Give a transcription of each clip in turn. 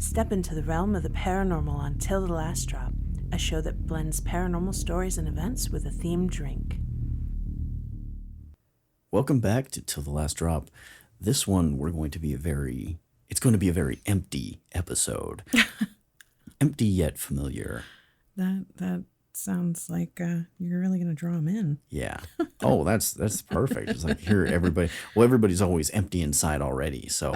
Step into the realm of the paranormal on Til the Last Drop, a show that blends paranormal stories and events with a themed drink. Welcome back to Til the Last Drop. This one it's going to be a very empty episode. Empty yet familiar. That sounds like you're really going to draw them in. Yeah. Oh, that's perfect. It's like here everybody's always empty inside already. So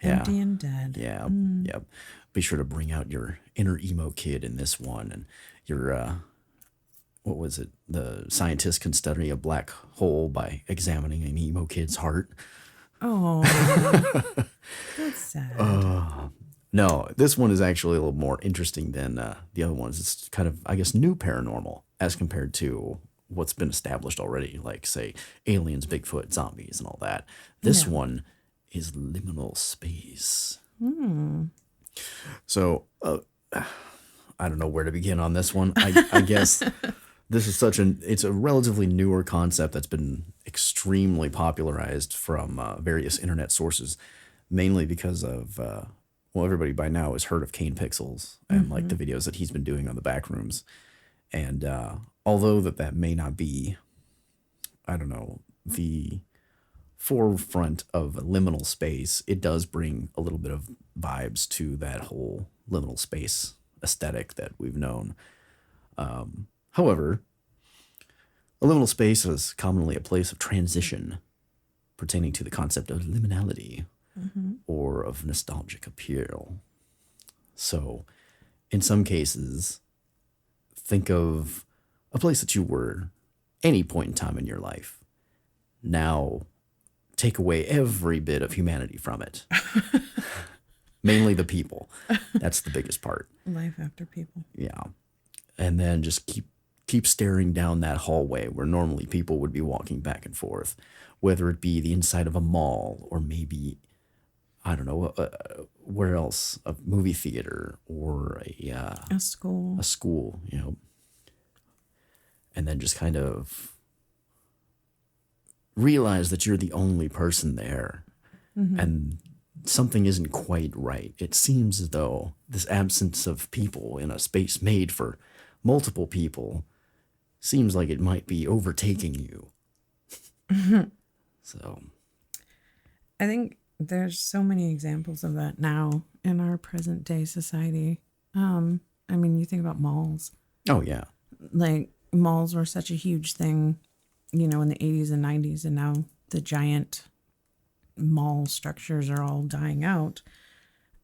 Empty and dead. Yeah. Yep. Be sure to bring out your inner emo kid in this one, and your what was it? The scientists can study a black hole by examining an emo kid's heart. Oh, that's sad. No, this one is actually a little more interesting than the other ones. It's kind of, I guess, new paranormal as compared to what's been established already, like, say, aliens, Bigfoot, zombies, and all that. This one is liminal space. So, I don't know where to begin on this one. I guess this is it's a relatively newer concept that's been extremely popularized from various internet sources, mainly because of, everybody by now has heard of Kane Pixels and like the videos that he's been doing on the Backrooms. And although that may not be, I don't know, the forefront of liminal space, it does bring a little bit of vibes to that whole liminal space aesthetic that we've known. However, a liminal space is commonly a place of transition pertaining to the concept of liminality or of nostalgic appeal. So, in some cases, think of a place that you were any point in time in your life. Now, take away every bit of humanity from it. Mainly the people. That's the biggest part. Life after people. Yeah. And then just keep staring down that hallway where normally people would be walking back and forth, whether it be the inside of a mall or maybe, I don't know, where else? A movie theater or a school. A school, you know. And then just kind of realize that you're the only person there. And something isn't quite right. It seems as though this absence of people in a space made for multiple people seems like it might be overtaking you. So I think there's so many examples of that now in our present day society. I mean, you think about malls. Oh, yeah. Like, malls were such a huge thing, you know, in the 80s and 90s, and now the giant mall structures are all dying out.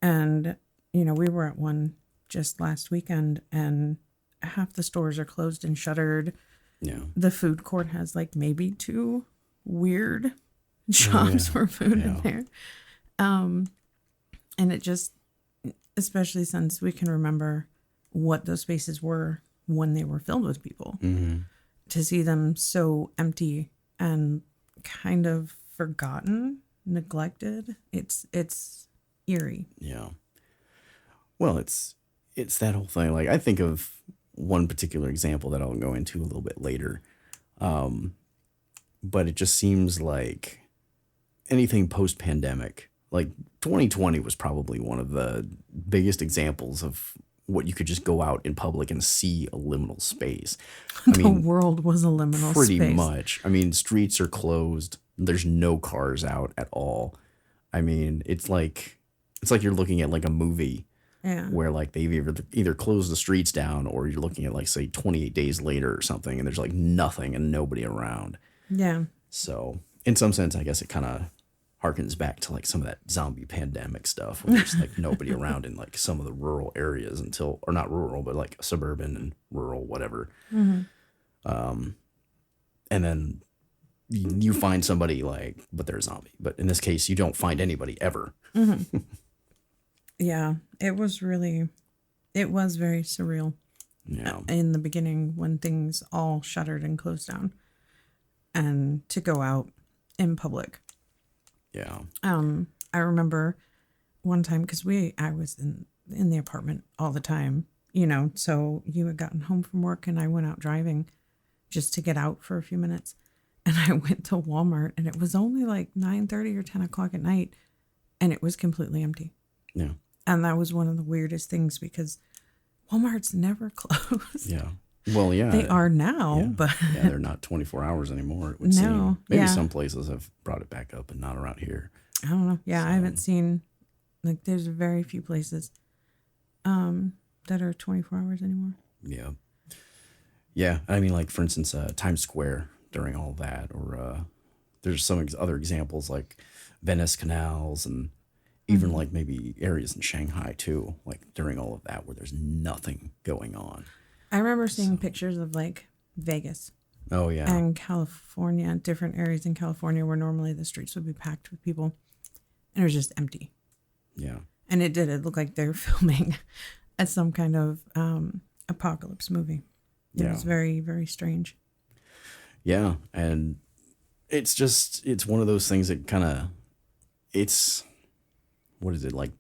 And, you know, we were at one just last weekend, and half the stores are closed and shuttered. Yeah. The food court has like maybe 2 weird shops for food in there. And it just, especially since we can remember what those spaces were when they were filled with people, to see them so empty and kind of forgotten, neglected, it's eerie. Yeah. Well, it's that whole thing. Like, I think of one particular example that I'll go into a little bit later. But it just seems like anything post-pandemic, like 2020 was probably one of the biggest examples of what you could just go out in public and see a liminal space. The world was a liminal space. Pretty much. I mean, streets are closed. There's no cars out at all. I mean, it's like you're looking at like a movie where like they've either closed the streets down, or you're looking at like, say, 28 days later or something, and there's like nothing and nobody around. Yeah. So in some sense, I guess it kind of harkens back to like some of that zombie pandemic stuff where there's like nobody around in like some of the rural areas or not rural, but like suburban and rural, whatever. And then you find somebody but they're a zombie. But in this case, you don't find anybody ever. Yeah, it was very surreal. Yeah. In the beginning when things all shuttered and closed down, and to go out in public. Yeah. I remember one time, because I was in the apartment all the time, you know, so you had gotten home from work and I went out driving just to get out for a few minutes. And I went to Walmart, and it was only like 9:30 or 10 o'clock at night, and it was completely empty. Yeah. And that was one of the weirdest things because Walmart's never closed. Yeah. Well, yeah. They are now, yeah. but yeah, they're not 24 hours anymore, it would No, seem. Maybe yeah. some places have brought it back up and not around here. I don't know. Yeah, I haven't seen, like, there's very few places that are 24 hours anymore. Yeah. Yeah. I mean, like, for instance, Times Square during all that, or there's some other examples like Venice canals and even like maybe areas in Shanghai too, like during all of that where there's nothing going on. I remember seeing pictures of like Vegas Oh, yeah. and California, different areas in California where normally the streets would be packed with people and it was just empty. Yeah. And it look like they were filming at some kind of apocalypse movie. It Yeah. was very, very strange. Yeah. And it's one of those things that kind of, what is it like?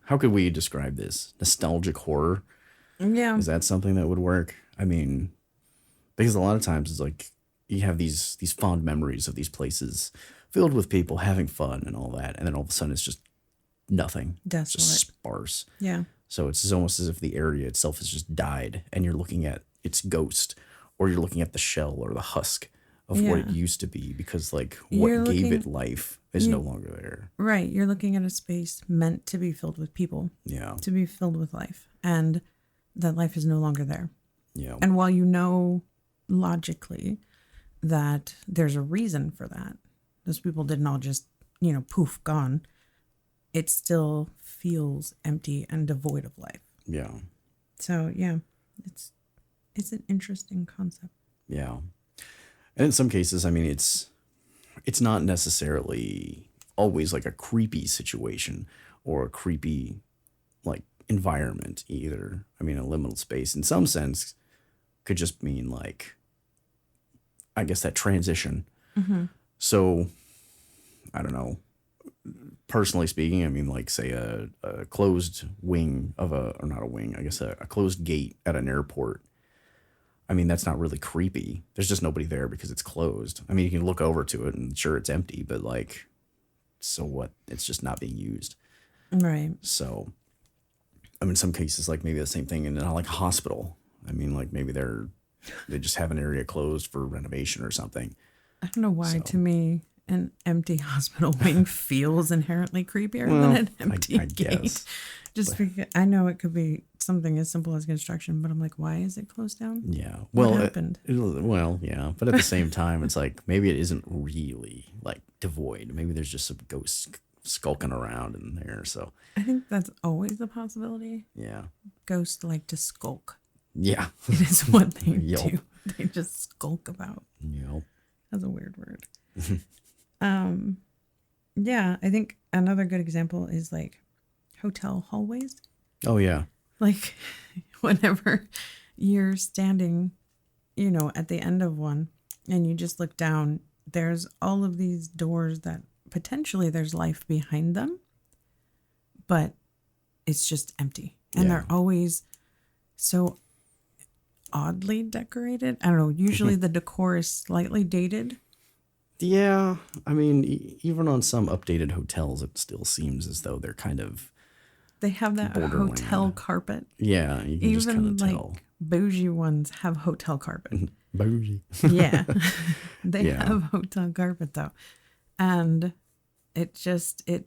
How could we describe this? Nostalgic horror? Yeah. Is that something that would work? I mean, because a lot of times it's like you have these fond memories of these places filled with people having fun and all that. And then all of a sudden it's just nothing. It's just Desolate. sparse. Yeah. So it's almost as if the area itself has just died and you're looking at its ghost or you're looking at the shell or the husk of what it Yeah. used to be because like You're what gave looking- it life is no longer there. Right. You're looking at a space meant to be filled with people, Yeah. to be filled with life. And that life is no longer there. Yeah. And while you know logically that there's a reason for that, those people didn't all just, poof, gone, it still feels empty and devoid of life. Yeah. So, yeah, it's an interesting concept. Yeah. And in some cases, I mean, it's not necessarily always like a creepy situation or a creepy like environment either. I mean, a liminal space in some sense could just mean like, I guess that transition. Mm-hmm. So I don't know. Personally speaking, I mean, like say a closed wing of or not a wing, I guess a closed gate at an airport. I mean, that's not really creepy. There's just nobody there because it's closed. I mean, you can look over to it and sure it's empty, but like, so what? It's just not being used. Right. So, I mean, in some cases, like maybe the same thing in like a hospital. I mean, like maybe they just have an area closed for renovation or something. I don't know why, So- to me, an empty hospital wing feels inherently creepier than an empty I gate. guess. Just because I know it could be something as simple as construction, but I'm like, why is it closed down? Yeah. What Well, happened? Well, yeah. But at the same time, it's like maybe it isn't really like devoid. Maybe there's just some ghosts skulking around in there. So, I think that's always a possibility. yeah. Ghosts like to skulk. Yeah. It is what they Yup. do. They just skulk about. Yep. That's a weird word. Yeah, I think another good example is like hotel hallways. Oh, yeah. Like whenever you're standing, at the end of one and you just look down, there's all of these doors that potentially there's life behind them, but it's just empty. And Yeah. they're always so oddly decorated. I don't know. Usually the decor is slightly dated. Yeah. I mean, even on some updated hotels, it still seems as though they're kind of, They have that Borderland. hotel carpet. yeah, you can just kind Even of like tell. bougie ones have hotel carpet. Bougie. Yeah. They Yeah. have hotel carpet though. And it just, it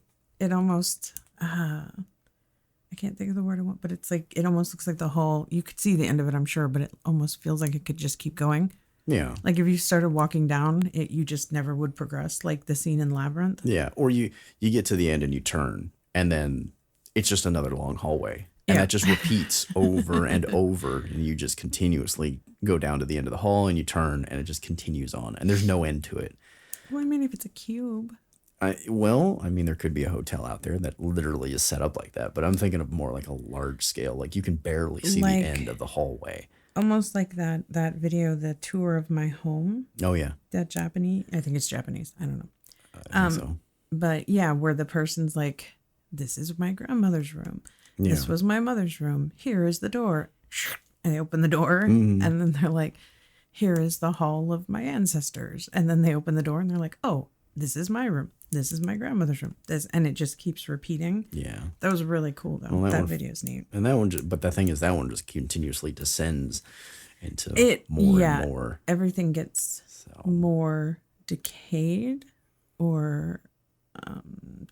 almost, I can't think of the word I want, but it's like, it almost looks like the whole, you could see the end of it, I'm sure, but it almost feels like it could just keep going. Yeah. Like if you started walking down, you just never would progress, like the scene in Labyrinth. Yeah. Or you get to the end and you turn and then it's just another long hallway. And Yeah. that just repeats over and over. And you just continuously go down to the end of the hall and you turn and it just continues on. And there's no end to it. Well, I mean, if it's a cube. I mean, there could be a hotel out there that literally is set up like that. But I'm thinking of more like a large scale. Like you can barely see Like- the end of the hallway. Almost like that video, the tour of my home, Oh, yeah. that Japanese, I think it's Japanese. I don't know. I think so. But yeah, where the person's like, this is my grandmother's room. This Yeah. was my mother's room. Here is the door. And they open the door. Mm-hmm. And then they're like, here is the hall of my ancestors. And then they open the door and they're like, oh, this is my room. This is my grandmother's room. This, and it just keeps repeating. Yeah. That was really cool though. Well, that video's neat. And that one, but the thing is, that one just continuously descends into more and more. Everything gets more decayed or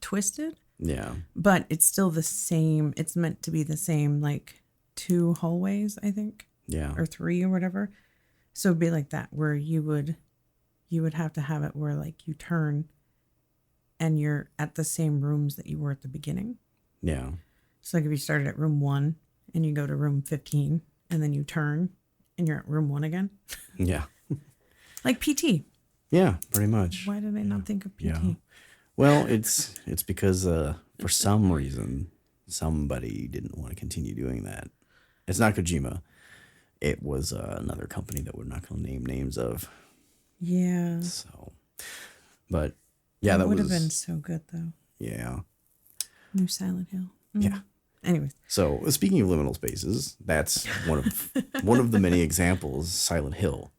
twisted. Yeah. But it's still the same. It's meant to be the same, like 2 hallways, I think. Yeah. Or 3 or whatever. So it'd be like that, where you would have to have it where like you turn and you're at the same rooms that you were at the beginning. Yeah. So like if you started at room 1 and you go to room 15 and then you turn and you're at room 1 again. Yeah. Like PT. Yeah, pretty much. Why did I not think of PT? Yeah. Well, it's because for some reason somebody didn't want to continue doing that. It's not Kojima. It was another company that we're not going to name names of. Yeah. So, but yeah, that would have been so good though. Yeah. New Silent Hill. Mm. Yeah. Anyways. So speaking of liminal spaces, that's one of the many examples. Silent Hill.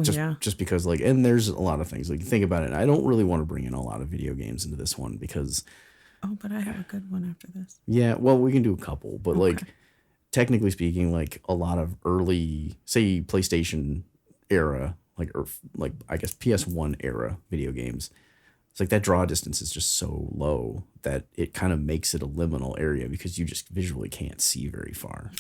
Just because like, and there's a lot of things like you think about it. I don't really want to bring in a lot of video games into this one because. Oh, but I have a good one after this. Yeah, well, we can do a couple, but like technically speaking, like a lot of early, say PlayStation era, like I guess PS1 era video games. It's like that draw distance is just so low that it kind of makes it a liminal area because you just visually can't see very far.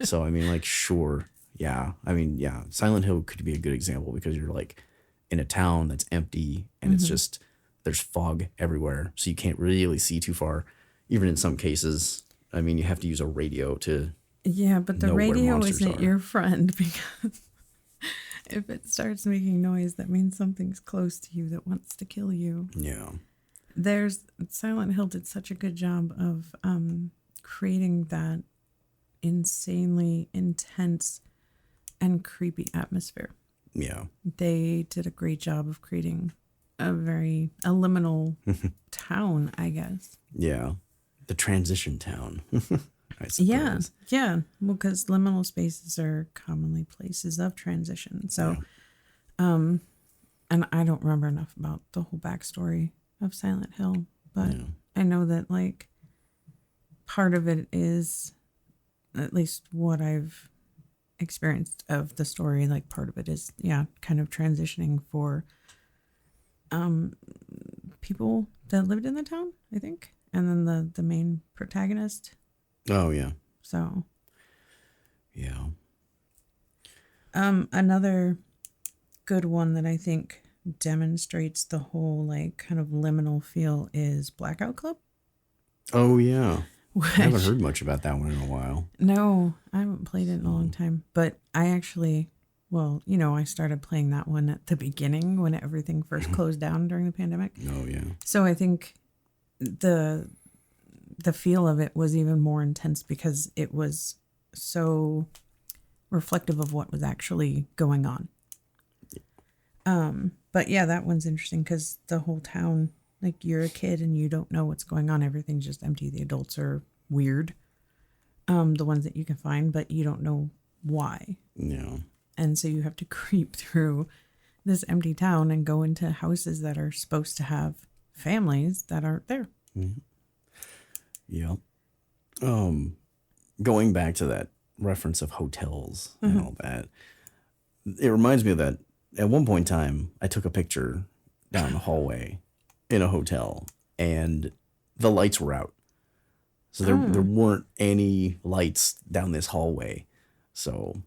So, I mean, like, sure. Yeah. I mean, yeah. Silent Hill could be a good example because you're like in a town that's empty and it's just, there's fog everywhere. So you can't really see too far. Even in some cases, I mean, you have to use a radio to. Yeah, but the radio isn't are. your friend because if it starts making noise, that means something's close to you that wants to kill you. Yeah. Silent Hill did such a good job of creating that insanely intense and creepy atmosphere. Yeah. They did a great job of creating a liminal town, I guess. Yeah. The transition town. I suppose. Yeah. Well, because liminal spaces are commonly places of transition. So, and I don't remember enough about the whole backstory of Silent Hill, but I know that like part of it is, at least what I've experienced of the story, like part of it is, kind of transitioning for people that lived in the town, I think. And then the main protagonist. Oh, yeah. So. Yeah. Another good one that I think demonstrates the whole like kind of liminal feel is Blackout Club. Oh, yeah. I haven't heard much about that one in a while. No, I haven't played it in a long time. But I actually, I started playing that one at the beginning when everything first closed down during the pandemic. Oh, yeah. So I think the feel of it was even more intense because it was so reflective of what was actually going on. But yeah, that one's interesting because the whole town, like you're a kid and you don't know what's going on. Everything's just empty. The adults are weird. The ones that you can find, but you don't know why. Yeah. And so you have to creep through this empty town and go into houses that are supposed to have families that aren't there. Mm-hmm. Yeah. Going back to that reference of hotels and all that, it reminds me of that. At one point in time, I took a picture down the hallway in a hotel and the lights were out. So there weren't any lights down this hallway. So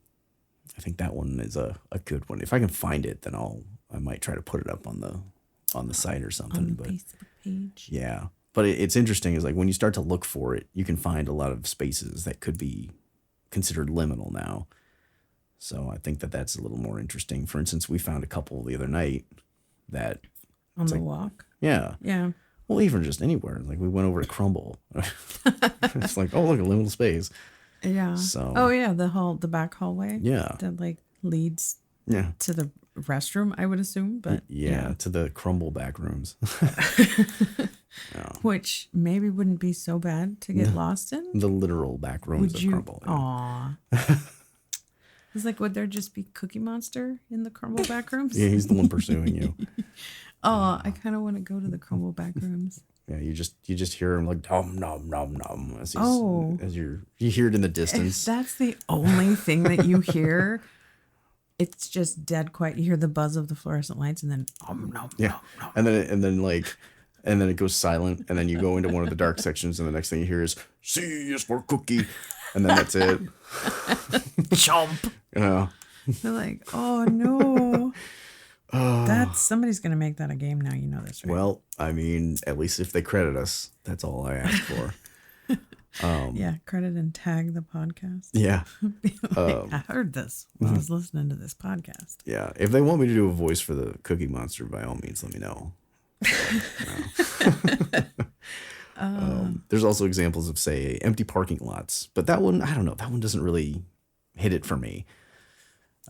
I think that one is a good one. If I can find it, then I might try to put it up on the site or something. On the but Facebook page. Yeah. But it's interesting is like when you start to look for it, you can find a lot of spaces that could be considered liminal now. So I think that's a little more interesting. For instance, we found a couple the other night that on the walk. Yeah. Yeah. Well, even just anywhere. Like we went over to Crumble. It's like, oh, look, a liminal space. Yeah. So. Oh yeah, the back hallway. Yeah. That like leads. Yeah. To the restroom, I would assume, but yeah. To the Crumble Backrooms. Which maybe wouldn't be so bad to get lost in. The literal backrooms of Crumble. Yeah. Aw. It's like, would there just be Cookie Monster in the Crumble Backrooms? Yeah, he's the one pursuing you. Oh, I kind of want to go to the crumble back rooms. Yeah, you just hear him like nom nom nom nom as you hear it in the If distance. that's the only thing that you hear, it's just dead quiet. You hear the buzz of the fluorescent lights, and then Yeah, and then it goes silent, and then you go into one of the dark sections, and the next thing you hear is "C is for cookie," and then that's it. chomp. Yeah. They're like, oh no. That's somebody's gonna make that a game now. You know this, right? Well, I mean, at least if they credit us, that's all I ask for. Yeah, credit and tag the podcast. Yeah. I heard this when I was listening to this podcast. Yeah. If they want me to do a voice for the Cookie Monster, by all means, let me know. There's also examples of, say, empty parking lots, but that one, I don't know. That one doesn't really hit it for me.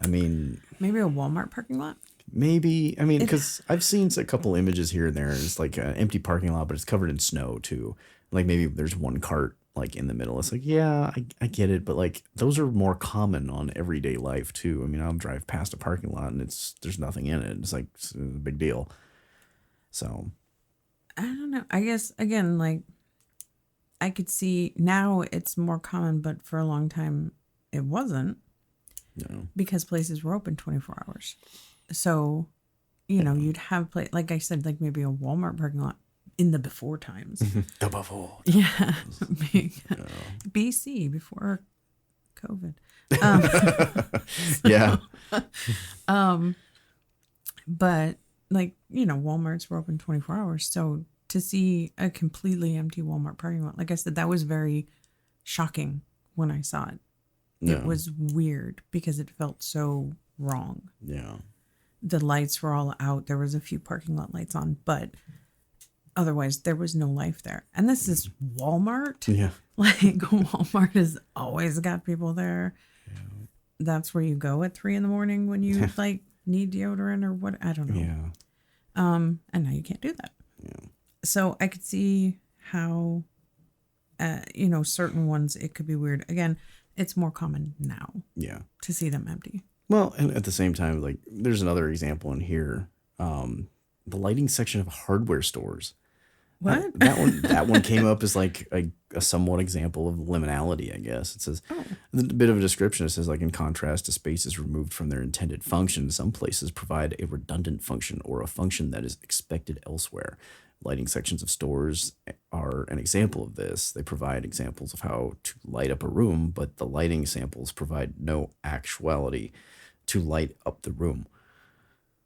I mean, Maybe a Walmart parking lot. maybe, I mean, because I've seen a couple images here and there. It's like an empty parking lot, but it's covered in snow too. Like maybe there's one cart like in the middle. It's like, yeah, I get it, but like those are more common on everyday life too. I mean, I'll drive past a parking lot and there's nothing in it. It's like it's a big deal. So I don't know. I guess again, like I could see now it's more common, but for a long time it wasn't. No. Because places were open 24 hours. So, you'd have like I said, like maybe a Walmart parking lot in the before times. The before. Yeah. BC before COVID. Yeah. But like, Walmarts were open 24 hours. So to see a completely empty Walmart parking lot, like I said, that was very shocking when I saw it. Yeah. It was weird because it felt so wrong. Yeah. The lights were all out. There was a few parking lot lights on, but otherwise there was no life there. And this is Walmart. Yeah. Like Walmart has always got people there. Yeah. That's where you go at 3 a.m. when you like need deodorant or what, I don't know. Yeah. And now you can't do that. Yeah. So I could see how, certain ones, it could be weird. Again, it's more common now. Yeah. To see them empty. Well, and at the same time, like there's another example in here. The lighting section of hardware stores. What? That one came up as like a somewhat example of liminality, I guess. It says a bit of a description. It says like in contrast to spaces removed from their intended function, some places provide a redundant function or a function that is expected elsewhere. Lighting sections of stores are an example of this. They provide examples of how to light up a room, but the lighting samples provide no actuality to light up the room.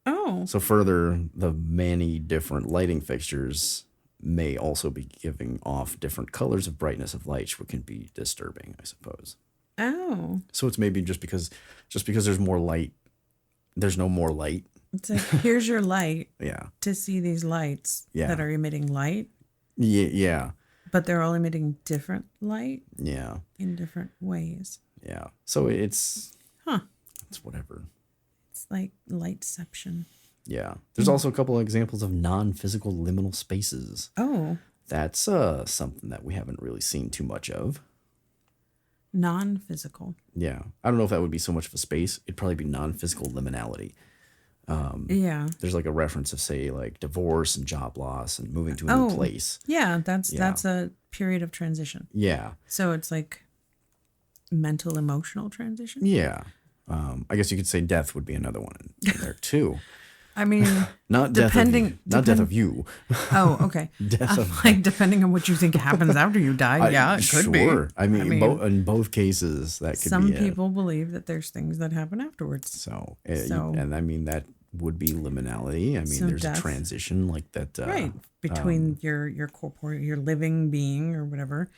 Oh. So further, the many different lighting fixtures may also be giving off different colors of brightness of light, which can be disturbing, I suppose. Oh. So it's maybe just because there's more light, there's no more light. It's like, here's your light. Yeah. To see these lights Yeah. that are emitting light. Yeah. But they're all emitting different light. Yeah. In different ways. Yeah. So it's whatever. It's like lightception. Yeah. There's also a couple of examples of non-physical liminal spaces. Oh. That's something that we haven't really seen too much of. Non-physical. Yeah. I don't know if that would be so much of a space. It'd probably be non-physical liminality. Yeah. There's like a reference of, say, like divorce and job loss and moving to a new place. Yeah, that's a period of transition. Yeah. So it's like mental emotional transition. Yeah. I guess you could say death would be another one in there too. I mean, Not death of you. Oh, okay. Death of like depending on what you think happens after you die. Yeah, it could be. Sure. I mean, in both cases, that could some be it. people believe that there's things that happen afterwards. So, So- and I mean, that would be liminality. I mean, So there's death. a transition like that. Right. Between your corporeal, your living being or whatever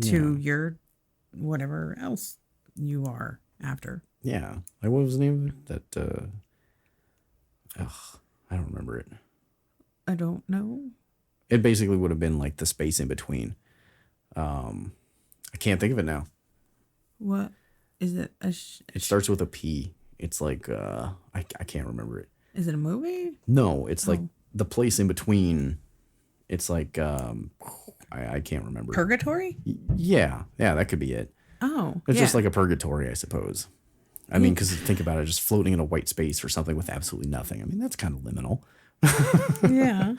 to your whatever else you are after. Yeah. Like, what was the name of it? That, I don't remember it. I don't know. It basically would have been like the space in between. I can't think of it now. What is it? It starts with a P. It's like, I can't remember it. Is it a movie? No, it's like the place in between. It's like, I can't remember. Purgatory? Yeah, that could be it. Oh, It's just like a purgatory, I suppose. I mean, because think about it, just floating in a white space or something with absolutely nothing. I mean, that's kind of liminal. Yeah.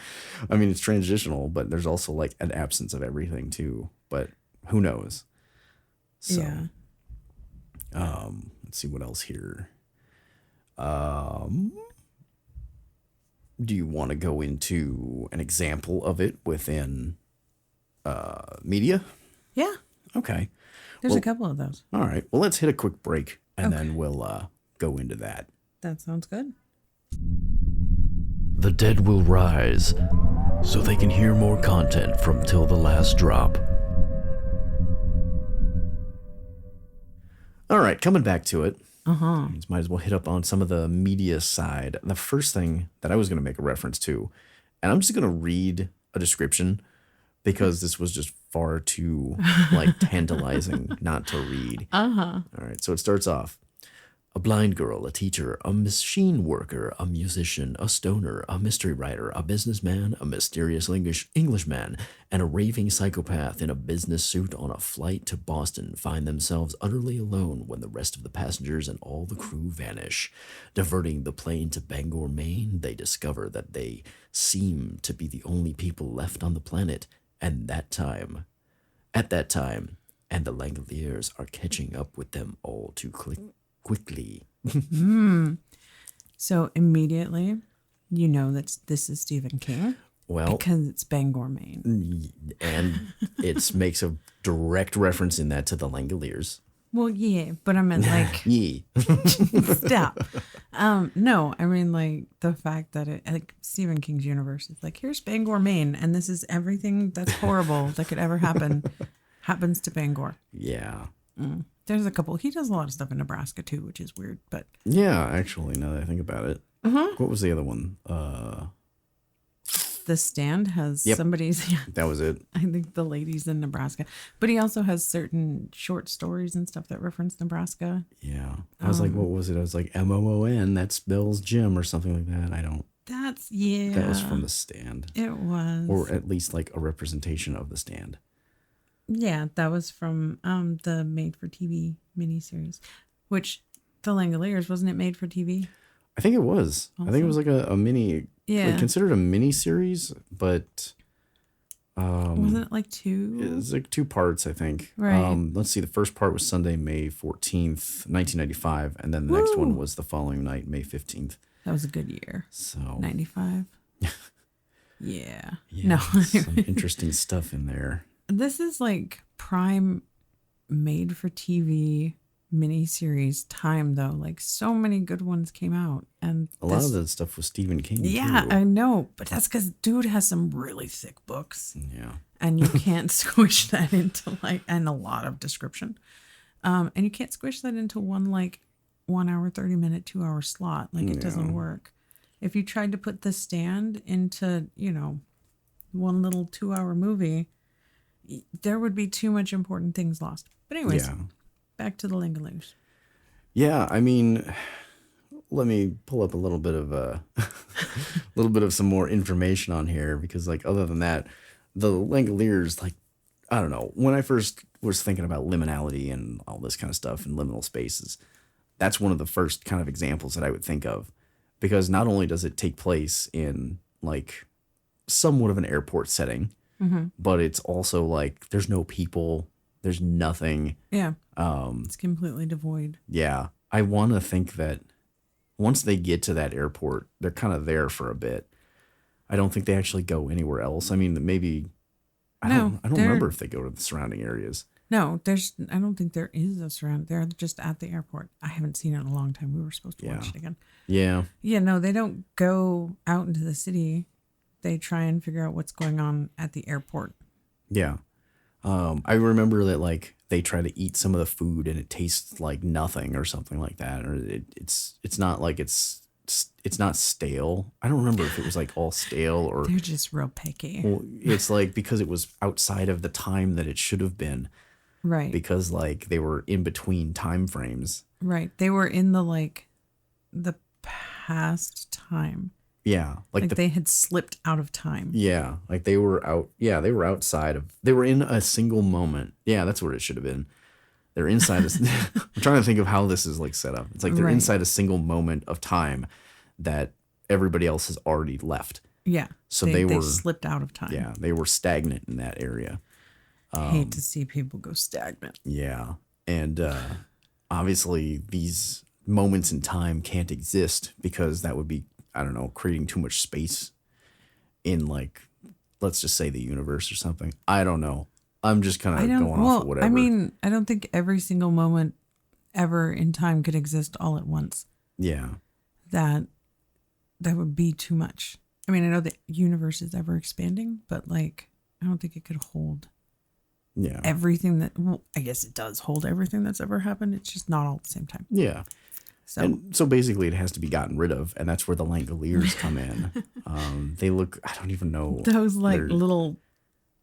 I mean, it's transitional, but there's also like an absence of everything too. But who knows? So, Yeah. let's see what else here. Do you want to go into an example of it within media? Yeah. Okay. There's Well, a couple of those. All right. Well, let's hit a quick break and then we'll go into that. That sounds good. The dead will rise, so they can hear more content from Till the Last Drop. All right, coming back to it. Might as well hit up on some of the media side. The first thing that I was going to make a reference to, and I'm just going to read a description because this was just far too like tantalizing not to read. All right, so it starts off. A blind girl, a teacher, a machine worker, a musician, a stoner, a mystery writer, a businessman, a mysterious Englishman, and a raving psychopath in a business suit on a flight to Boston find themselves utterly alone when the rest of the passengers and all the crew vanish. Diverting the plane to Bangor, Maine, they discover that they seem to be the only people left on the planet, and at that time, and the Langoliers are catching up with them all too quickly. So immediately, you know that this is Stephen King. Well, Because it's Bangor, Maine. and it makes a direct reference in that to the Langoliers. Well, yeah, but I meant like, Yee. stop. No, I mean like the fact that it, like Stephen King's universe is like, here's Bangor, Maine, and this is everything that's horrible that could ever happen happens to Bangor. Yeah. There's a couple. He does a lot of stuff in Nebraska too, which is weird, but Yeah, actually, now that I think about it. What was the other one? The Stand has Yep. somebody's. Yeah, That was it. I think the ladies in Nebraska, but he also has certain short stories and stuff that reference Nebraska. Yeah. I was like, what was it? I was like, MOON, that spells Jim or something like that. I don't. That's yeah. That was from The Stand. It was. Or at least like a representation of The Stand. Yeah, that was from the made for TV miniseries, which the Langoliers, wasn't it made for TV? I think it was. I think it was like a mini, Yeah. like considered a mini series, but Wasn't it like two? it was like 2 parts, I think. Right. Let's see. The first part was Sunday, May 14th, 1995. And then the next Woo! one was the following night, May 15th. That was a good year. So 95. Yeah. yeah, No. some interesting stuff in there. This is like prime made for TV miniseries time though. Like so many good ones came out, and A lot of the stuff was Stephen King. yeah, too. I know, but that's because dude has some really thick books, Yeah. and you can't squish that into like, and a lot of description, and you can't squish that into one like 1 hour 30-minute 2 hour slot. Like it doesn't work. If you tried to put The Stand into one little 2 hour movie, there would be too much important things lost. But anyways, Yeah. back to the Langoliers. Yeah, I mean, let me pull up a little bit of some more information on here because, like, other than that, the Langoliers, like, I don't know. When I first was thinking about liminality and all this kind of stuff and liminal spaces, that's one of the first kind of examples that I would think of, because not only does it take place in like somewhat of an airport setting, but it's also like there's no people, there's nothing. Yeah. It's completely devoid. Yeah. I want to think that once they get to that airport, they're kind of there for a bit. I don't think they actually go anywhere else. I mean, maybe I don't remember if they go to the surrounding areas. No, I don't think there is a surround. They're just at the airport. I haven't seen it in a long time. We were supposed to watch it again. Yeah. Yeah, no, they don't go out into the city. They try and figure out what's going on at the airport. Yeah. I remember that like they try to eat some of the food and it tastes like nothing or something like that. Or it's not like it's not stale. I don't remember if it was like all stale or They're just real picky. well, it's like because it was outside of the time that it should have been. Right. Because like they were in between time frames. Right. They were in the past time. Yeah. Like they had slipped out of time. Yeah. Like they were out. Yeah. They were outside of, they were in a single moment. Yeah. That's what it should have been. They're inside. I'm trying to think of how this is like set up. It's like they're Right. inside a single moment of time that everybody else has already left. Yeah. So they were slipped out of time. Yeah, they were stagnant in that area. Hate to see people go stagnant. Yeah. And obviously these moments in time can't exist because that would be, I don't know, creating too much space in, like, let's just say the universe or something. I don't know. I'm just kind of going off of whatever. I mean, I don't think every single moment ever in time could exist all at once. Yeah. That would be too much. I mean, I know the universe is ever expanding, but like, I don't think it could hold everything that, well, I guess it does hold everything that's ever happened. It's just not all at the same time. Yeah. So, And so basically it has to be gotten rid of, and that's where the Langoliers come in. They look, I don't even know. those like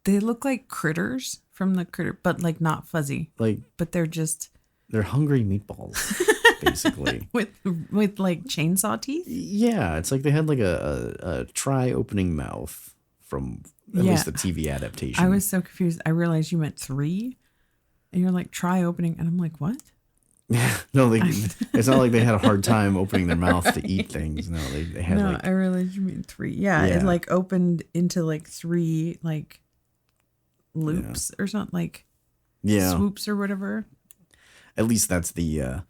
they look like critters from the critter, but like not fuzzy. Like, But they're hungry meatballs, basically. with like chainsaw teeth. Yeah, it's like they had like a try-opening mouth from at least the TV adaptation. I was so confused. I realized you meant 3, and you're like try opening, and I'm like, what? No, it's not like they had a hard time opening their mouth to eat things. No, they had No, like, I realized you mean 3. Yeah, it Yeah. like opened into like 3 like loops or something, like swoops or whatever. At least that's the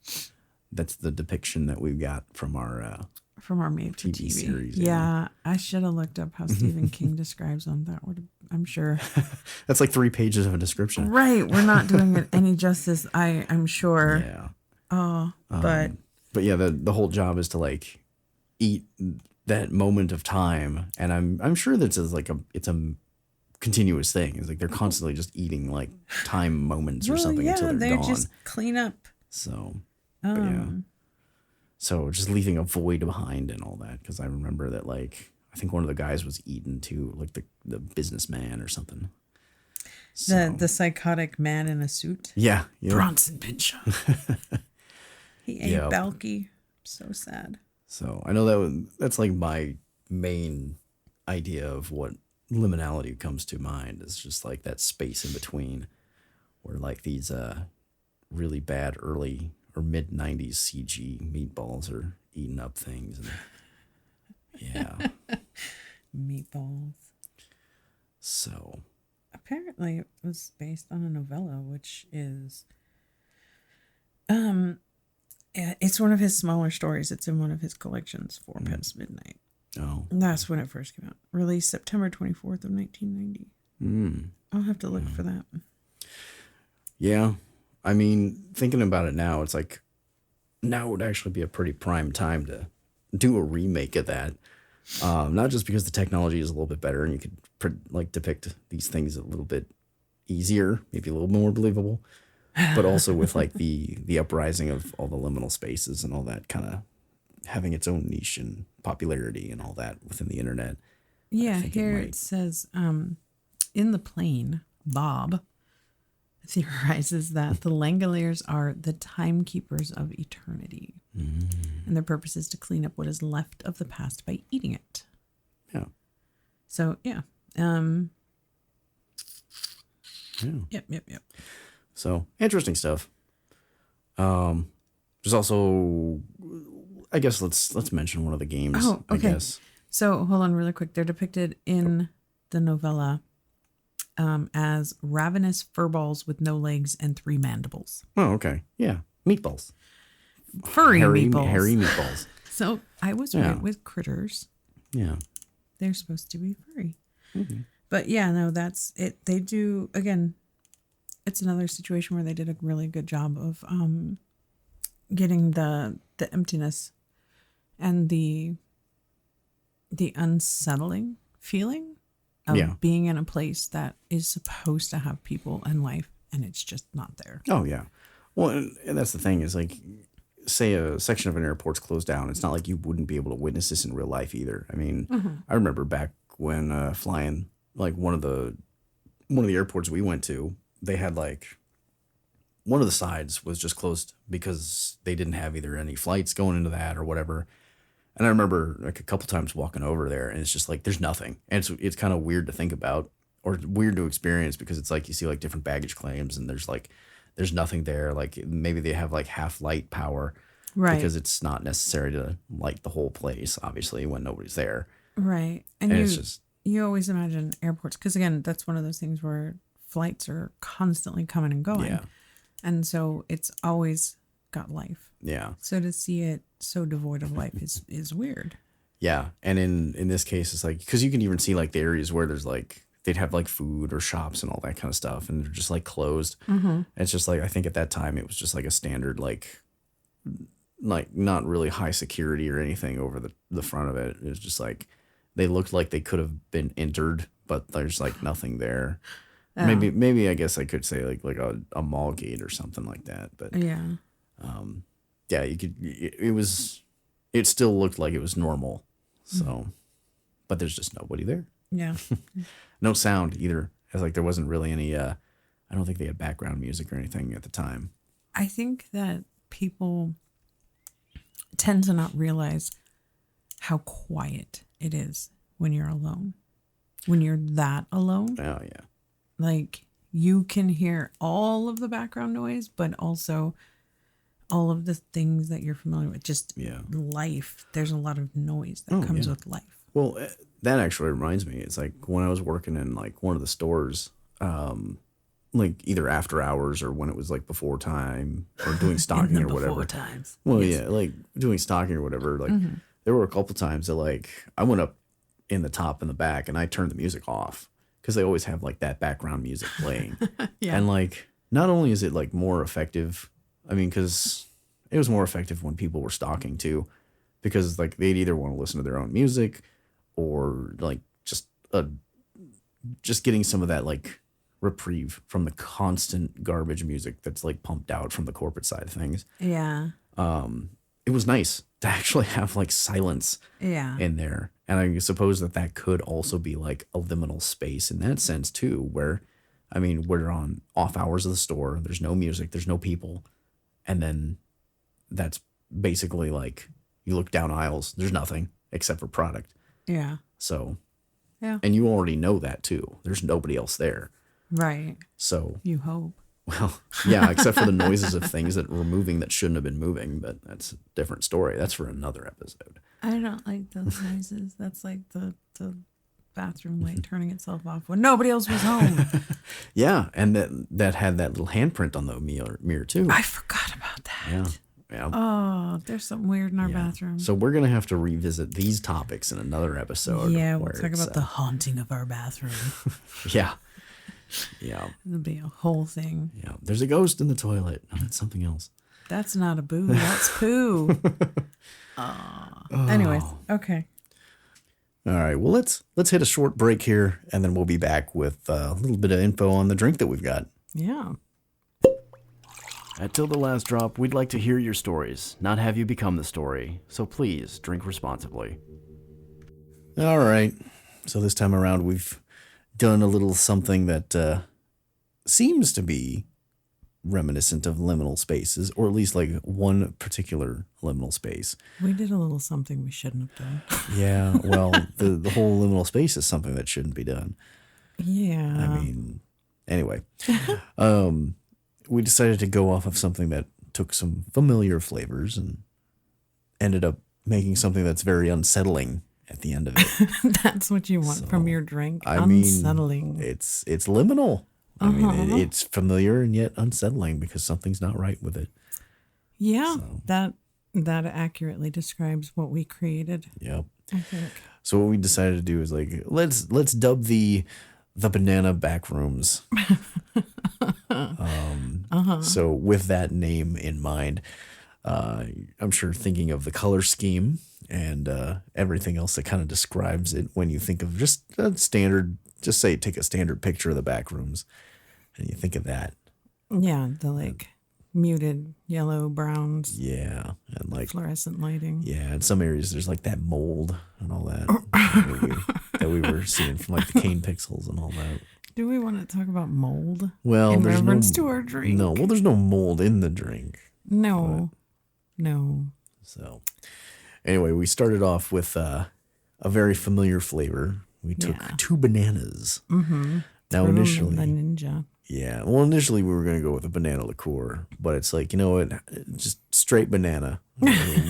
depiction that we've got from our From our made for TV TV series, Yeah, I should have looked up how Stephen King describes them. That would, I'm sure. that's like 3 pages of a description. Right, we're not doing it any justice. I'm sure. Yeah. But yeah, the whole job is to like eat that moment of time, and I'm sure that it's a continuous thing. It's like they're constantly just eating like time moments or something until they're gone. Just clean up. So, but yeah. So just leaving a void behind and all that, because I remember that, like, I think one of the guys was eaten too, like the businessman or something. So, The psychotic man in a suit. yeah. Bronson Pinchot. He ate Yep. Balky. So sad. So I know that's like my main idea of what liminality comes to mind, is just like that space in between where like these really bad early or mid 90s CG meatballs are eating up things. And yeah. Meatballs. So Apparently it was based on a novella, which is it's one of his smaller stories. It's in one of his collections, Four Past Midnight. oh. And that's when it first came out. Released September 24th of 1990. I'll have to look for that. Yeah. I mean, thinking about it now, it's like now would actually be a pretty prime time to do a remake of that. Not just because the technology is a little bit better and you could like depict these things a little bit easier, maybe a little more believable, but also with like the uprising of all the liminal spaces and all that kind of having its own niche and popularity and all that within the internet. Yeah, think it here might. it says, in the plane, Bob theorizes that the Langoliers are the timekeepers of eternity. And their purpose is to clean up what is left of the past by eating it. Yeah. So, yeah. Yeah. Yep. So interesting stuff. There's also, I guess let's mention one of the games. Oh, okay. I guess. So, hold on really quick. They're depicted in the novella as ravenous furballs with no legs and 3 mandibles. Oh, okay. Yeah. Meatballs. Furry meatballs. Hairy meatballs. So, I was Yeah. right with critters. Yeah. They're supposed to be furry. But yeah, no, that's it. They do, again, it's another situation where they did a really good job of getting the emptiness and the unsettling feeling of being in a place that is supposed to have people and life, and it's just not there. Oh, yeah. Well, and that's the thing is, like, say a section of an airport's closed down. It's not like you wouldn't be able to witness this in real life either. I mean, I remember back when flying, like, one of the airports we went to, they had, like, one of the sides was just closed because they didn't have either any flights going into that or whatever. And I remember like a couple times walking over there, and it's just like there's nothing, and it's kind of weird to think about or weird to experience, because it's like you see like different baggage claims and there's nothing there. Like maybe they have like half light power, Right. Because it's not necessary to light the whole place, obviously, when nobody's there. Right. And And you, it's just, you always imagine airports, because again, that's one of those things where flights are constantly coming and going. yeah, And so it's always got life. yeah. So to see it so devoid of life is weird. Yeah. And in this case, it's like, because you can even see like the areas where there's like, they'd have like food or shops and all that kind of stuff. And they're just like closed. And it's just like, I think at that time it was just like a standard, like not really high security or anything over the front of it. It was just like, they looked like they could have been entered, but there's like nothing there. Oh. Maybe I guess I could say like a mall gate or something like that. But Yeah. yeah, you could, it still looked like it was normal. So, but there's just nobody there. Yeah. No sound either. It's like there wasn't really any, I don't think they had background music or anything at the time. I think that people tend to not realize how quiet it is when you're alone. When you're that alone, Oh, yeah. like you can hear all of the background noise, but also all of the things that you're familiar with. Just Yeah. life. There's a lot of noise that comes with life. Well, that actually reminds me. It's like when I was working in like one of the stores, like either after hours or when it was like before time or doing stocking or whatever. Before times. Well, yeah, like doing stocking or whatever. Like there were a couple times that like I went up in the top and the back and I turned the music off because they always have like that background music playing. Yeah. And like not only is it like more effective, I mean, because it was more effective when people were stalking too, because like they'd either want to listen to their own music or like just getting some of that like reprieve from the constant garbage music that's like pumped out from the corporate side of things. Yeah. It was nice to actually have like silence Yeah. in there. And I suppose that could also be like a liminal space in that sense too, where, I mean, we're on off hours of the store. There's no music, there's no people. And then that's basically like you look down aisles, there's nothing except for product. Yeah. So, Yeah. and you already know that too. There's nobody else there. Right. So, You hope. well, yeah, except for the noises of things that were moving that shouldn't have been moving, but that's a different story. That's for another episode. I don't like those noises. That's like the bathroom light turning itself off when nobody else was home. Yeah, and that had that little handprint on the mirror too. I forgot about that. Yeah. Yeah. Oh, there's something weird in our Yeah. bathroom. So we're gonna have to revisit these topics in another episode. Yeah, we'll where talk it's, about the haunting of our bathroom. Yeah. Yeah. It'll be a whole thing. Yeah. There's a ghost in the toilet. No, that's something else. That's not a boo. That's poo. Anyways, okay. All right. Well, let's hit a short break here, and then we'll be back with a little bit of info on the drink that we've got. Yeah. At Til the Last Drop, we'd like to hear your stories, not have you become the story. So please drink responsibly. All right. So this time around, we've done a little something that seems to be reminiscent of liminal spaces, or at least like one particular liminal space. We did a little something we shouldn't have done. Yeah. Well, the whole liminal space is something that shouldn't be done. Yeah. I mean, anyway, we decided to go off of something that took some familiar flavors and ended up making something that's very unsettling at the end of it. That's what you want from your drink. I Unsettling. mean, it's liminal. I mean, it's familiar and yet unsettling because something's not right with it. Yeah. That accurately describes what we created, Yep. I think. So what we decided to do is like let's dub the Banana Backrooms. So with that name in mind, I'm sure thinking of the color scheme and everything else that kind of describes it when you think of just a standard, just say take a standard picture of the Backrooms and you think of that. Yeah, the like muted yellow browns, Yeah. And like, fluorescent lighting. yeah, in some areas there's like that mold and all that that we were seeing from like the cane pixels and all that. Do we want to talk about mold? Well, In there's reference no, to our drink? No, well, there's no mold in the drink. No. So anyway, we started off with a very familiar flavor. We took Yeah. 2 bananas. Mm-hmm. Now The initially, ninja. Yeah. Well, initially we were going to go with a banana liqueur, but it's like, you know what? Just straight banana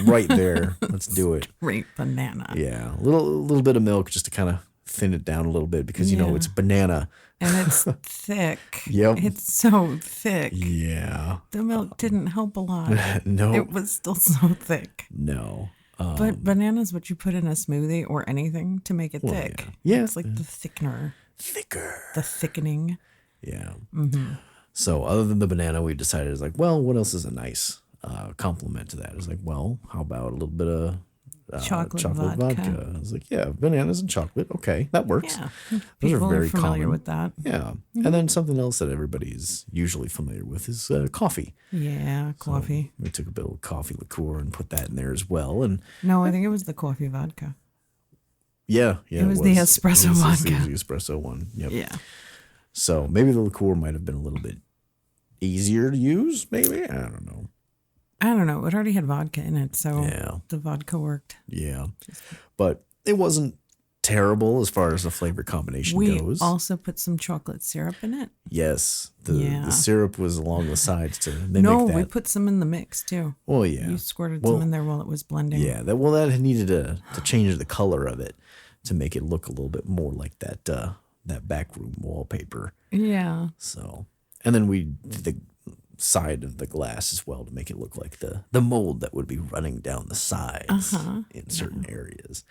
right there. Let's do it. Great banana. Yeah. A little bit of milk just to kind of thin it down a little bit because, you know, Yeah. it's banana. And it's thick. Yep. It's so thick. Yeah. The milk didn't help a lot. No. It was still so thick. No. But banana's what you put in a smoothie or anything to make it thick. yeah. It's like the thickener, Thicker. the thickening. Yeah. So other than the banana, we decided it's like, well, what else is a nice complement to that? It's like, well, how about a little bit of Chocolate vodka? I was like, yeah, bananas and chocolate. Okay, that works. Yeah. Those People are very are familiar common. with that. Yeah. And then something else that everybody's usually familiar with is coffee. Yeah, coffee. We took a bit of coffee liqueur and put that in there as well. And No, I think it was the coffee vodka. yeah, It was the espresso It was vodka. the espresso one. Yep. Yeah. So maybe the liqueur might have been a little bit easier to use. Maybe, I don't know. I don't know. It already had vodka in it, so Yeah. the vodka worked. Yeah. But it wasn't terrible as far as the flavor combination We goes. also put some chocolate syrup in it. Yes. Yeah. The syrup was along the sides to mimic No, that. we put some in the mix too. Well, yeah. You squirted Well, some in there while it was blending. Yeah. That needed to change the color of it to make it look a little bit more like that backroom wallpaper. Yeah. So, and then we did the side of the glass as well to make it look like the mold that would be running down the sides in certain areas.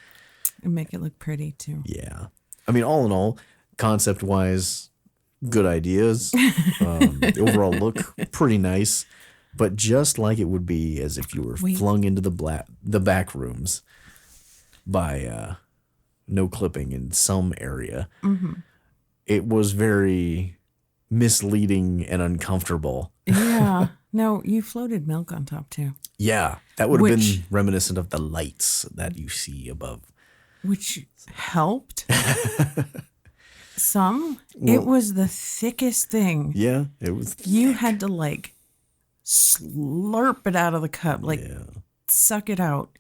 And make it look pretty too. Yeah. I mean, all in all, concept wise, good ideas. The overall look, pretty nice. But just like it would be as if you were flung into the back rooms by no clipping in some area, it was very misleading and uncomfortable. Yeah. No, you floated milk on top too, Yeah, that would have Which- been reminiscent of the lights that you see above. which helped some. It was the thickest thing. Yeah, it was. You had to like slurp it out of the cup, like Yeah. suck it out.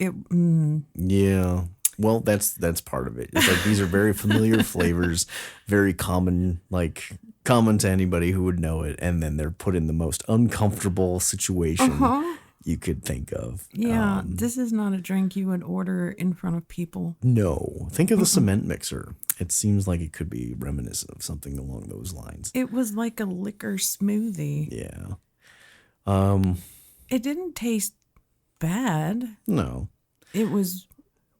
Yeah. Well, that's part of it. It's like these are very familiar flavors, very common to anybody who would know it, and then they're put in the most uncomfortable situation you could think of. Yeah, this is not a drink you would order in front of people. No. Think of the cement mixer. It seems like it could be reminiscent of something along those lines. It was like a liquor smoothie. Yeah. It didn't taste bad. No. It was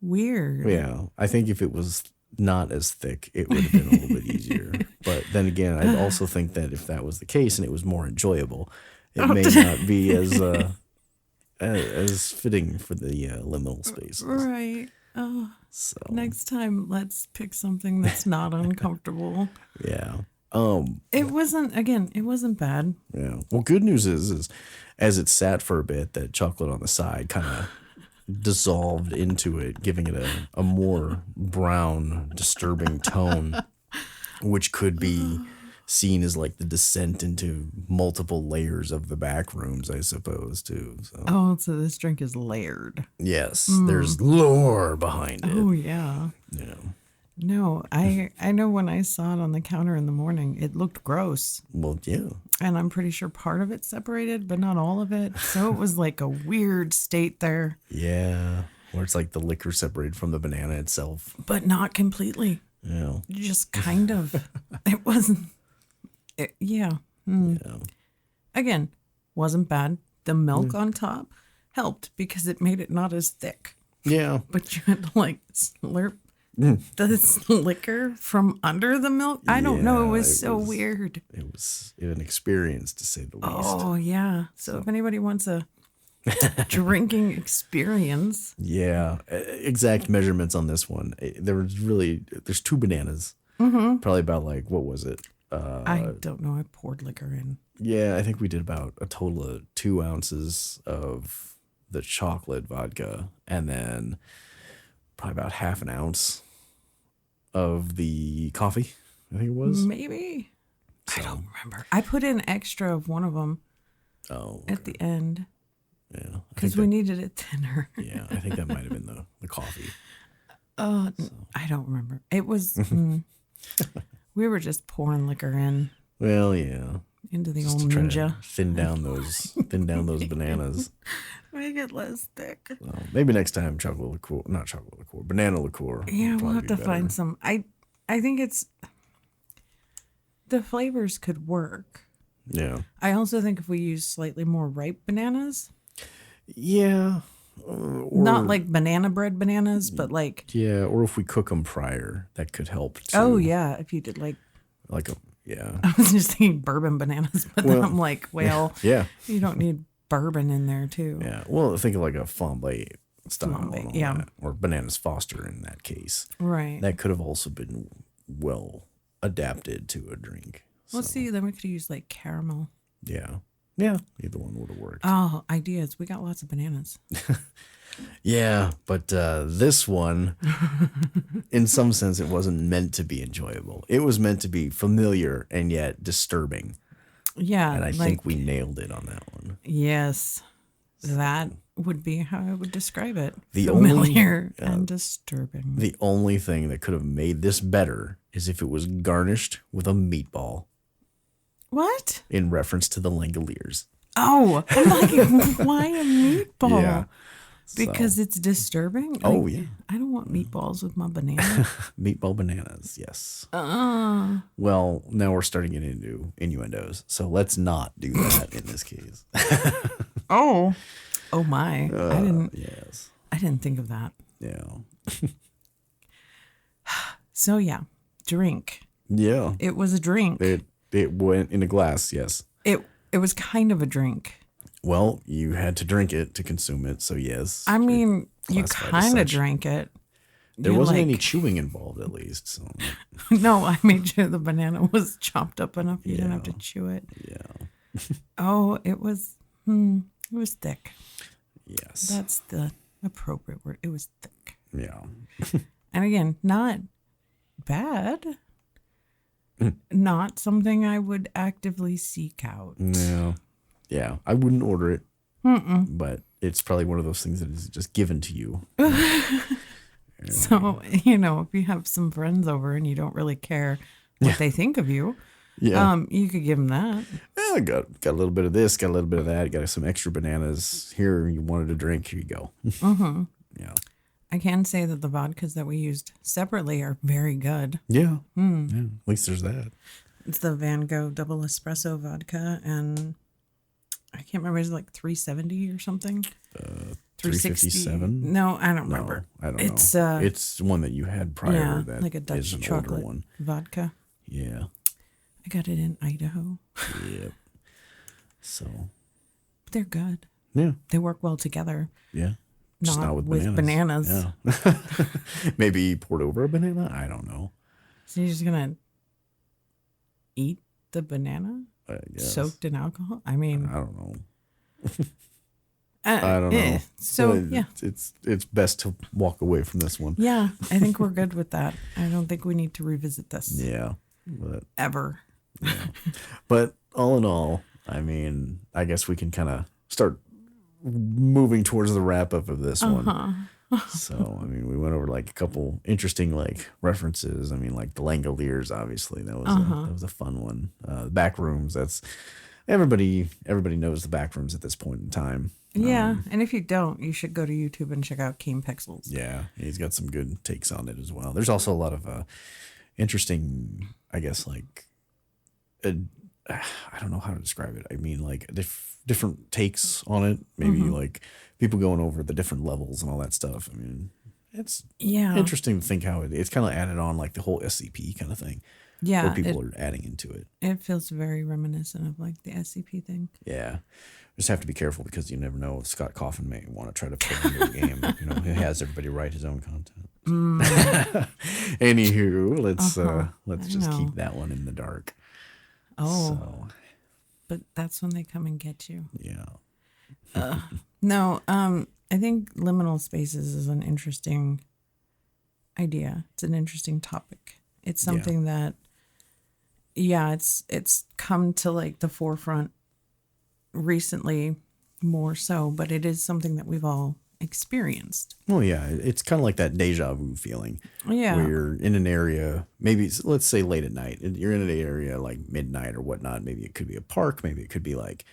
weird. Yeah. I think if it was not as thick, it would have been a little bit easier. But then again, I also think that if that was the case and it was more enjoyable, it may not be as fitting for the liminal spaces. Right. Oh, So next time, let's pick something that's not uncomfortable. yeah. It wasn't bad. Yeah. Well, good news is as it sat for a bit, that chocolate on the side kind of dissolved into it, giving it a more brown, disturbing tone, which could be seen as like the descent into multiple layers of the back rooms, I suppose, too. So Oh, so this drink is layered. yes, there's lore behind it. Oh, yeah. Yeah. No, I know when I saw it on the counter in the morning, it looked gross. Well, yeah. And I'm pretty sure part of it separated, but not all of it. So it was like a weird state there, Yeah. Where it's like the liquor separated from the banana itself. but not completely. Yeah. Just kind of. It wasn't. Yeah. Yeah. Again, wasn't bad. The milk on top helped because it made it not as thick. Yeah. But you had to like slurp the liquor from under the milk. I don't know. It Yeah, was it so was- weird. It was an experience, to say the least. Oh, yeah. So if anybody wants a drinking experience. Yeah, exact measurements on this one. There's two bananas. Probably about like, what was it? I don't know. I poured liquor in. Yeah, I think we did about a total of 2 ounces of the chocolate vodka, and then probably about half an ounce of the coffee, I think it was. Maybe. I don't remember. I put in extra of one of them Oh, at the end yeah. I think because we needed it thinner. yeah, I think that might have been the coffee. I don't remember. It was, we were just pouring liquor in. Well, yeah. into the Just old to try to ninja. thin down those bananas. Make it less thick. Well, maybe next time not chocolate liqueur, banana liqueur. would Yeah, we'll probably have be to better. find some. I think it's the flavors could work. Yeah. I also think if we use slightly more ripe bananas, Yeah. not like banana bread bananas, but like Yeah, or if we cook them prior, that could help too. oh yeah, if you did like Yeah. I was just thinking bourbon bananas, but then I'm like, well, Yeah. you don't need bourbon in there too. Yeah. Well, think of like a flambe style. Flambe, and all yeah. that, or bananas Foster in that case. Right. That could have also been well adapted to a drink. We'll So, see. Then we could use like caramel. Yeah. Yeah. Either one would have worked. Oh, ideas. We got lots of bananas. Yeah, but this one, in some sense, it wasn't meant to be enjoyable. It was meant to be familiar and yet disturbing. Yeah. And I like, think we nailed it on that one. yes, that would be how I would describe it. The Familiar only, and disturbing. The only thing that could have made this better is if it was garnished with a meatball What? in reference to the Langoliers. Oh, I'm like, why a meatball? Yeah. Because it's disturbing. Oh, Like, yeah. I don't want meatballs with my banana. Meatball bananas, yes. Well, now we're starting to get into innuendos, so let's not do that in this case. Oh my! Yes. I didn't think of that. Yeah. So yeah, drink. Yeah. It was a drink. It went in a glass, yes. It was kind of a drink. Well, you had to drink it to consume it, so yes. I mean, you classified as kind of such. drank it. There You, wasn't like- any chewing involved, at least. So No, I made sure the banana was chopped up enough you didn't have to chew it. yeah. Oh, it was thick. Yes. That's the appropriate word. It was thick. Yeah. And again, not bad. Not something I would actively seek out. No. Yeah. I wouldn't order it. But it's probably one of those things that is just given to you. So, if you have some friends over and you don't really care what they think of you, Yeah. you could give them that. I got a little bit of this, got a little bit of that, got some extra bananas. Here, you wanted a drink, here you go. Yeah. I can say that the vodkas that we used separately are very good. Yeah. Yeah. At least there's that. It's the Van Gogh double espresso vodka, and I can't remember, is it like 370 or something? 357? No, I don't No, remember. I don't It's, know. It's one that you had prior Yeah, that like a is Dutch an chocolate older one. vodka. Yeah. I got it in Idaho. Yep. So, But they're good. yeah. They work well together. Yeah. Just Not not with with bananas. bananas. Yeah. Maybe poured over a banana? I don't know. So you're just going to eat the banana I guess. soaked in alcohol? I mean, I don't know. I don't know. So, But yeah. It's best to walk away from this one. Yeah, I think we're good with that. I don't think we need to revisit this Yeah. But ever. But all in all, I mean, I guess we can kind of start moving towards the wrap up of this one. So, I mean, we went over like a couple interesting like references. I mean, like the Langoliers, obviously, that was a fun one. Backrooms, that's everybody knows the Backrooms at this point in time. Yeah, and if you don't, you should go to YouTube and check out Keen Pixels. Yeah, he's got some good takes on it as well. There's also a lot of interesting, I guess, like I don't know how to describe it. I mean, like different takes on it. Maybe like people going over the different levels and all that stuff. I mean, it's interesting to think how it's kind of added on like the whole SCP kind of thing. Yeah, where people are adding into it. It feels very reminiscent of like the SCP thing. Yeah. Just have to be careful because you never know if Scott Coffin may want to try to put into a game. You know, he has everybody write his own content. Anywho, let's just know. keep that one in the dark. Oh, So, but that's when they come and get you. yeah. No, I think liminal spaces is an interesting idea. It's an interesting topic. It's something that, it's come to like the forefront recently more so, but it is something that we've all experienced. Well, yeah, it's kind of like that deja vu feeling. Yeah. Where you're in an area, maybe let's say late at night, and you're in an area like midnight or whatnot. Maybe it could be a park. Maybe it could be like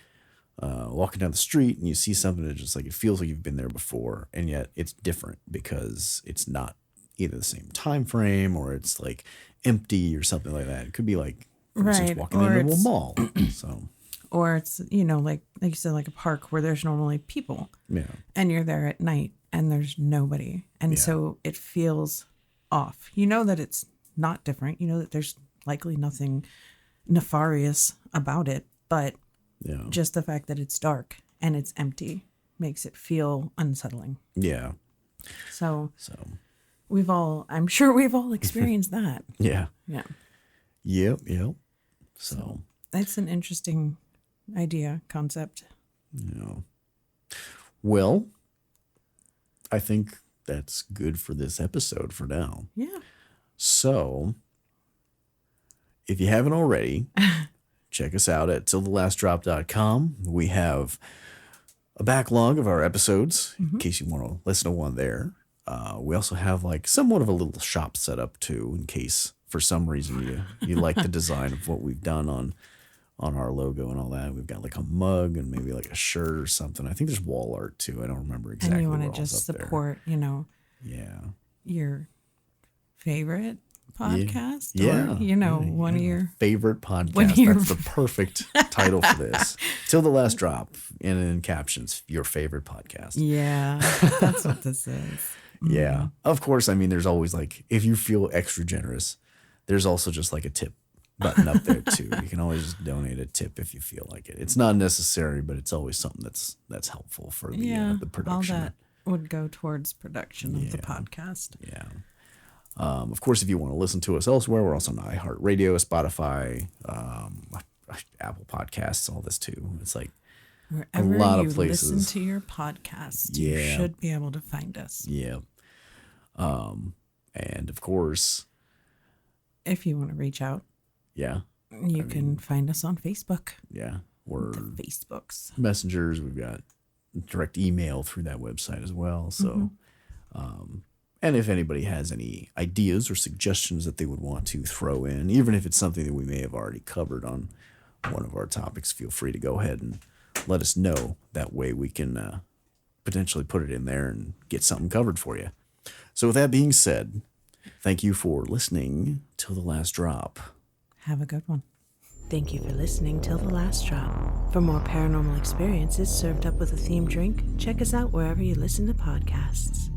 walking down the street and you see something that just like it feels like you've been there before, and yet it's different because it's not either the same time frame or it's like empty or something like that. It could be like, for instance, Right, walking or into a it's- mall. So Or it's, like you said, like a park where there's normally people yeah, and you're there at night and there's nobody. And so it feels off. You know that it's not different. You know that there's likely nothing nefarious about it, but yeah, just the fact that it's dark and it's empty makes it feel unsettling. yeah. So So I'm sure we've all experienced that. yeah, Yeah. yep. So That's an interesting concept. well, I think that's good for this episode for now. Yeah. So, if you haven't already, check us out at tillthelastdrop.com. We have a backlog of our episodes in case you want to listen to one there. We also have like somewhat of a little shop set up too, in case for some reason you like the design of what we've done on our logo and all that. We've got like a mug and maybe like a shirt or something. I think there's wall art too. I don't remember exactly. And you want what to all's just up there. support, Yeah. your favorite podcast. Yeah. Or, one of your favorite One podcast. of your- That's the perfect title for this. Till the Last Drop, and in captions, your favorite podcast. Yeah, that's what this is. Yeah. Of course, I mean, there's always like, if you feel extra generous, there's also just like a tip button up there too. You can always just donate a tip if you feel like it. It's not necessary, but it's always something that's helpful for the production. All that would go towards production of the podcast. Yeah. Of course, if you want to listen to us elsewhere, we're also on iHeartRadio, Spotify, Apple Podcasts, all this too. It's like Wherever lot of you places. listen to your podcast, you Yeah. should be able to find us. yeah. And of course, If you want to reach out, yeah, you can find us on Facebook. yeah. We're The Facebooks. messengers. We've got direct email through that website as well. So, and if anybody has any ideas or suggestions that they would want to throw in, even if it's something that we may have already covered on one of our topics, feel free to go ahead and let us know. That way we can potentially put it in there and get something covered for you. So with that being said, thank you for listening till the last drop. Have a good one. Thank you for listening till the last drop. For more paranormal experiences served up with a themed drink, check us out wherever you listen to podcasts.